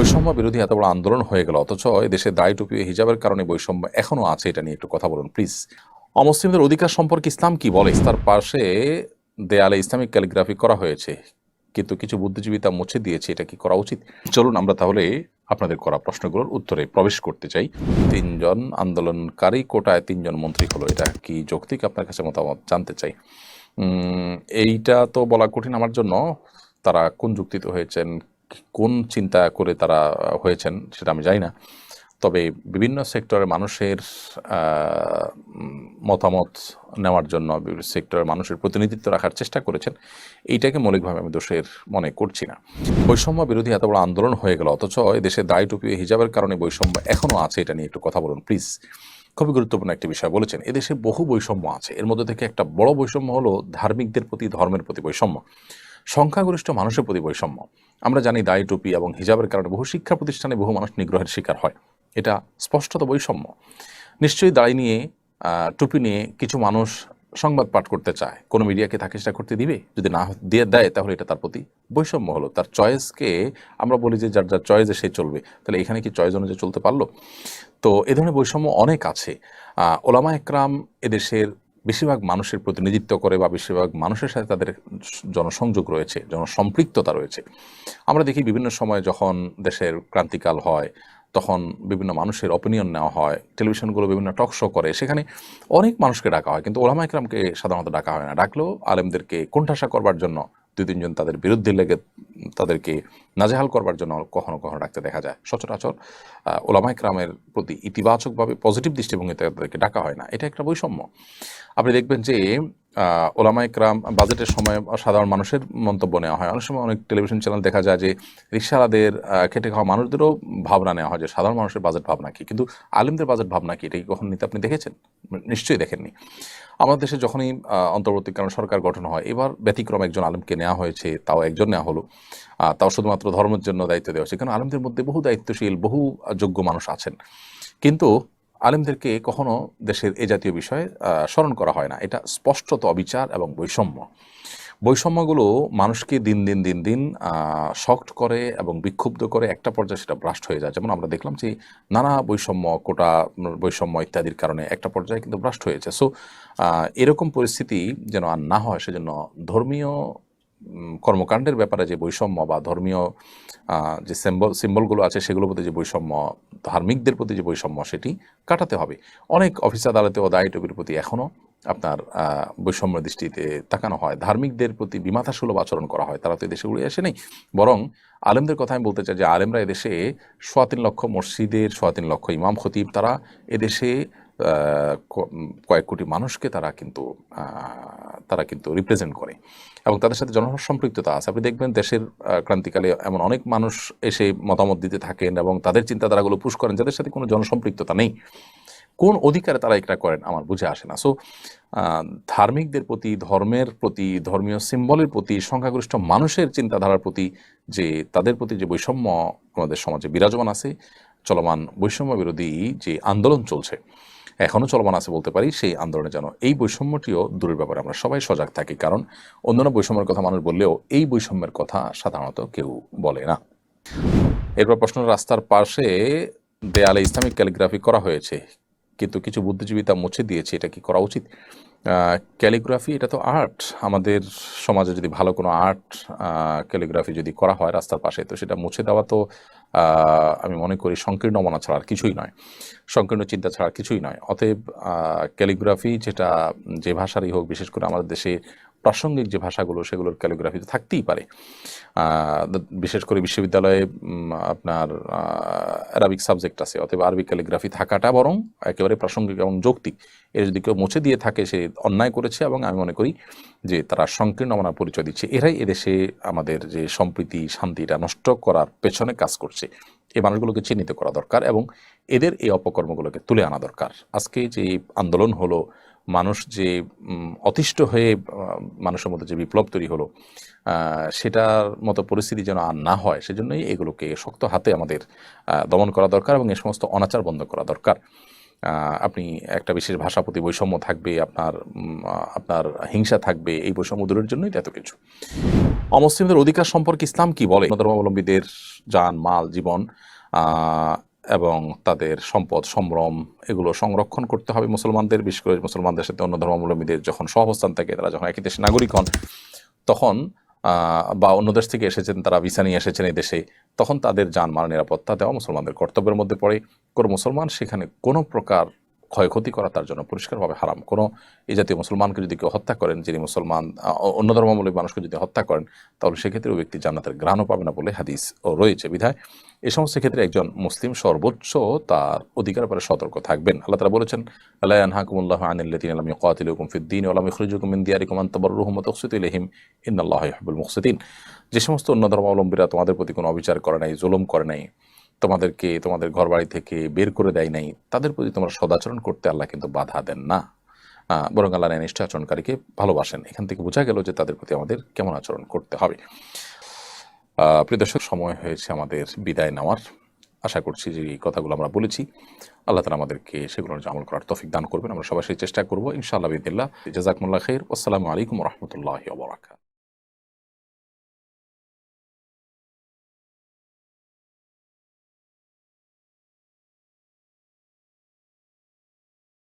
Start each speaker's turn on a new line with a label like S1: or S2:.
S1: বৈষম্য বিরোধী এত বড় আন্দোলন হয়ে গেল, অথচ এদেশে দায় টুপি ও হিজাবের কারণে বৈষম্য এখনো আছে। এটা নিয়ে একটু কথা বলুন প্লিজ। অমুসলিমদের অধিকার সম্পর্কে ইসলাম কি বলে? তার পাশে দেয়ালে ইসলামিক ক্যালিগ্রাফি করা হয়েছে, কিন্তু কিছু বুদ্ধিজীবী তা মুছে দিয়েছে। এটা কি করা উচিত? চলুন আমরা তাহলে আপনাদের করা প্রশ্নগুলোর উত্তরে প্রবেশ করতে চাই। 3জন আন্দোলনকারী কোটায় 3জন মন্ত্রী হলো, এটা কি যৌক্তিক? আপনার কাছে মতামত জানতে চাই। এইটা তো বলা কঠিন আমার জন্য। তারা কোন যুক্তিতে হয়েছেন, কোন চিন্তা করে তারা হয়েছেন সেটা আমি জানি না। তবে বিভিন্ন সেক্টরের মানুষের মতামত নেওয়ার জন্য বিভিন্ন সেক্টরের মানুষের প্রতিনিধিত্ব রাখার চেষ্টা করেছেন, এইটাকে মৌলিকভাবে আমি দোষের মনে করছি না। বৈষম্য বিরোধী এত বড় আন্দোলন হয়ে গেল, অথচ এদেশে দায় টুপি ও হিজাবের কারণে বৈষম্য এখনও আছে। এটা নিয়ে একটু কথা বলুন প্লিজ। খুবই গুরুত্বপূর্ণ একটি বিষয় বলেছেন। এদেশে বহু বৈষম্য আছে, এর মধ্যে থেকে একটা বড় বৈষম্য হলো ধার্মিকদের প্রতি, ধর্মের প্রতি বৈষম্য, সংখ্যাগরিষ্ঠ মানুষের প্রতি বৈষম্য। আমরা জানি দায় টুপি এবং হিজাবের কারণে বহু শিক্ষা প্রতিষ্ঠানে বহু মানুষ নিগ্রহের শিকার হয়। এটা স্পষ্টত বৈষম্য। নিশ্চয়ই দায় নিয়ে, টুপি নিয়ে কিছু মানুষ সংবাদ পাঠ করতে চায়, কোনো মিডিয়াকে তাকে সেটা করতে দিবে? যদি না দিয়ে দেয় তাহলে এটা তার প্রতি বৈষম্য হলো। তার চয়েসকে আমরা বলি যে যার যার চয়েসে সে চলবে, তাহলে এখানে কি চয়েস অনুযায়ী চলতে পারলো? তো এ ধরনের বৈষম্য অনেক আছে। ওলামা একরাম এদেশের বেশিরভাগ মানুষের প্রতিনিধিত্ব করে, বা বেশিরভাগ মানুষের সাথে তাদের জনসংযোগ রয়েছে, জনসম্পৃক্ততা রয়েছে। আমরা দেখি বিভিন্ন সময় যখন দেশের ক্রান্তিকাল হয়, তখন বিভিন্ন মানুষের অপিনিয়ন নেওয়া হয়, টেলিভিশনগুলো বিভিন্ন টক শো করে, সেখানে অনেক মানুষকে ডাকা হয়, কিন্তু ওলামা একরামকে সাধারণত ডাকা হয় না। ডাকলেও আলেমদেরকে কোণঠাসা করবার জন্য, 2-3 জন তাদের বিরুদ্ধে লেগে তাদেরকে নাজেহাল করবার জন্য কখনো কখনো ডাকতে দেখা যায়। সচরাচর ওলামা একরামের প্রতি ইতিবাচকভাবে পজিটিভ দৃষ্টিভঙ্গিতে তাদেরকে ডাকা হয় না। এটা একটা বৈষম্য। আপনি দেখবেন যে ওলামা একরাম বাজেটের সময় সাধারণ মানুষের মন্তব্য নেওয়া হয়। অনেক সময় অনেক টেলিভিশন চ্যানেল দেখা যায় যে রিকশাওয়ালাদের, খেটে খাওয়া মানুষদেরও ভাবনা নেওয়া হয় যে সাধারণ মানুষের বাজেট ভাবনা কি, কিন্তু আলেমদের বাজেট ভাবনা কি, এটা কি কখন নিতে আপনি দেখেছেন? নিশ্চয়ই দেখেননি। আমাদের দেশে যখনই অন্তর্বর্তীকালীন সরকার গঠন হয়, এবার ব্যতিক্রম একজন আলেমকে নেওয়া হয়েছে, তাও একজন নেওয়া হলো, তাও শুধুমাত্র ধর্মের জন্য দায়িত্ব দেওয়া হয়েছে। কারণ আলেমদের মধ্যে বহু দায়িত্বশীল, বহু যোগ্য মানুষ আছেন, কিন্তু আলেমদেরকে কখনো দেশের এ জাতীয় বিষয়ে স্মরণ করা হয় না। এটা স্পষ্টত অবিচার এবং বৈষম্য। বৈষম্যগুলো মানুষকে দিন দিন দিন দিন শক্ট করে এবং বিক্ষুব্ধ করে, একটা পর্যায়ে সেটা ব্রাস্ট হয়ে যায়। যেমন আমরা দেখলাম যে নানা বৈষম্য, কোটা বৈষম্য ইত্যাদির কারণে একটা পর্যায়ে কিন্তু ব্রাস্ট হয়েছে। সো এরকম পরিস্থিতি যেন আর না হয়, সেজন্য ধর্মীয় কর্মকাণ্ডের ব্যাপারে যে বৈষম্য, বা ধর্মীয় যে সিম্বলগুলো আছে সেগুলোর প্রতি যে বৈষম্য, ধার্মিকদের প্রতি যে বৈষম্য, সেটি কাটাতে হবে। অনেক অফিস আদালতে ও দায় টুপির প্রতি এখনও আপনার বৈষম্য দৃষ্টিতে তাকানো হয়, ধার্মিকদের প্রতি বিমাতাসুলভ আচরণ করা হয়। তারা তো এদেশে উড়ে আসে নেই। বরং আলেমদের কথা আমি বলতে চাই যে আলেমরা এদেশে 3.25 লক্ষ মসজিদের 3.25 লক্ষ ইমাম খতিব, তারা এদেশে কয়েক কোটি মানুষকে তারা কিন্তু রিপ্রেজেন্ট করে, এবং তাদের সাথে জনসম্পৃক্ততা আছে। আপনি দেখবেন দেশের ক্রান্তিকালে এমন অনেক মানুষ এসে মতামত দিতে থাকেন এবং তাদের চিন্তাধারাগুলো পুশ করেন, যাদের সাথে কোনো জনসম্পৃক্ততা নেই। কোন অধিকারে তারা এটা করেন আমার বুঝে আসে না। সো ধার্মিকদের প্রতি, ধর্মের প্রতি, ধর্মীয় সিম্বলের প্রতি, সংখ্যাগরিষ্ঠ মানুষের চিন্তাধারার প্রতি যে তাদের প্রতি যে বৈষম্য আমাদের সমাজে বিরাজমান আছে, চলমান বৈষম্য বিরোধী যে আন্দোলন চলছে, এখনও চলমান আছে বলতে পারি, সেই আন্দোলনে যেন এই বৈষম্যটিও দূরের ব্যাপারে আমরা সবাই সজাগ থাকি। কারণ অন্যান্য বৈষম্যের কথা মানুষ বললেও এই বৈষম্যের কথা সাধারণত কেউ বলে না। এরপর প্রশ্ন, রাস্তার পাশে দেয়ালে ইসলামিক ক্যালিগ্রাফি করা হয়েছে, কিন্তু কিছু বুদ্ধিজীবী তা মুছে দিয়েছে। এটা কি করা উচিত? ক্যালিগ্রাফি এটা তো আর্ট। আমাদের সমাজে যদি ভালো কোনো আর্ট ক্যালিগ্রাফি যদি করা হয় রাস্তার পাশে, তো সেটা মুছে দেওয়া তো আমি মনে করি সংকীর্ণ মনা ছাড়া আর কিছুই নয়, সংকীর্ণ চিন্তা ছাড়া কিছুই নয়। অতএব ক্যালিগ্রাফি যেটা যে ভাষারই হোক, বিশেষ করে আমাদের দেশে প্রাসঙ্গিক যে ভাষাগুলো, সেগুলোর ক্যালিগ্রাফি তো থাকতেই পারে। বিশেষ করে বিশ্ববিদ্যালয়ে আপনার অ্যারাবিক সাবজেক্ট আছে, অতএব আরবি ক্যালিগ্রাফি থাকাটা বরং একেবারে প্রাসঙ্গিক এবং যৌক্তিক। এর যদি কেউ মুছে দিয়ে থাকে, সে অন্যায় করেছে, এবং আমি মনে করি যে তারা সংকীর্ণ মনার পরিচয় দিচ্ছে। এরাই এদেশে আমাদের যে সম্প্রীতি, শান্তিটা নষ্ট করার পেছনে কাজ করছে। এই মানুষগুলোকে চিহ্নিত করা দরকার এবং এদের এই অপকর্মগুলোকে তুলে আনা দরকার। আজকে যে আন্দোলন হলো, মানুষ যে অতিষ্ঠ হয়ে মানুষের মধ্যে যে বিপ্লব তৈরি হলো, সেটার মতো পরিস্থিতি যেন আর না হয়, সেজন্যই এগুলোকে শক্ত হাতে আমাদের দমন করা দরকার এবং এই সমস্ত অনাচার বন্ধ করা দরকার। আপনি একটা বিশেষ ভাষা প্রতি বৈষম্য থাকবে, আপনার হিংসা থাকবে, এই বৈষম্য দূরের জন্যই তো এত কিছু। অমুসলিমদের অধিকার সম্পর্কে ইসলাম কি বলে? ধর্মাবলম্বীদের জান, মাল, জীবন এবং তাদের সম্পদ, সম্ভ্রম এগুলো সংরক্ষণ করতে হবে মুসলমানদের। বিশেষ করে মুসলমানদের সাথে অন্য ধর্মাবলম্বীদের যখন সহাবস্থান থাকে, তারা যখন একই দেশের নাগরিক হন, তখন বা অন্য দেশ থেকে এসেছেন, তারা ভিসা নিয়ে এসেছেন এই দেশে, তখন তাদের জানমাল নিরাপত্তা দেওয়া মুসলমানদের কর্তব্যের মধ্যে পড়ে। কোনো মুসলমান সেখানে কোনো প্রকার ক্ষয়ক্ষতি করা তার জন্য পরিষ্কারভাবে হারাম। কোনো এই জাতীয় মুসলমানকে যদি কেউ হত্যা করেন, যিনি মুসলমান, অন্য ধর্মাবলম্বী মানুষকে যদি হত্যা করেন, তাহলে সেক্ষেত্রে ওই ব্যক্তি জান্নাতের ঘ্রাণও পাবে না বলে হাদিস রয়েছে। বিধায় এই সমস্ত ক্ষেত্রে একজন মুসলিম সর্বোচ্চ তার অধিকার ব্যাপারে সতর্ক থাকবেন। আল্লাহ তাআলা বলেছেন, লা ইয়ানহাকুমুল্লাহু আনিল্লাযীনা লাম ইউকাতিলুকুম ফিদ-দীন ওয়া লাম ইখরিজুকুম মিন দিয়ারিকুম আন তাবাররুহুম ওয়া তুকসিতু ইলাইহিম ইন্নাল্লাহা ইউহিব্বুল মুকসিতিন। যে সমস্ত অন্য ধর্মাবলম্বীরা তোমাদের প্রতি কোনো অবিচার করে নাই, জুলুম করে নাই, তোমাদেরকে তোমাদের ঘরবাড়ি থেকে বের করে দেয় নাই, তাদের প্রতি তোমরা সদাচরণ করতে আল্লাহ কিন্তু বাধা দেন না, বরং আল্লাহ ন্যায়নিষ্ঠ আচরণকারীকে ভালোবাসেন। এখান থেকে বোঝা গেল যে তাদের প্রতি আমাদের কেমন আচরণ করতে হবে। প্রিয় দর্শক, সময় হয়েছে আমাদের বিদায় নেওয়ার। আশা করছি যে এই কথাগুলো আমরা বলেছি, আল্লাহ তাআলা আমাদেরকে সেগুলোর আমল করার তৌফিক দান করবেন। আমরা সবাই সেই চেষ্টা করবো ইনশাআল্লাহ বিইذনিল্লাহ। জাযাকুমুল্লাহ খাইর। আসসালামু আলাইকুম ওয়া রাহমাতুল্লাহি ওয়া বারাকাতুহু।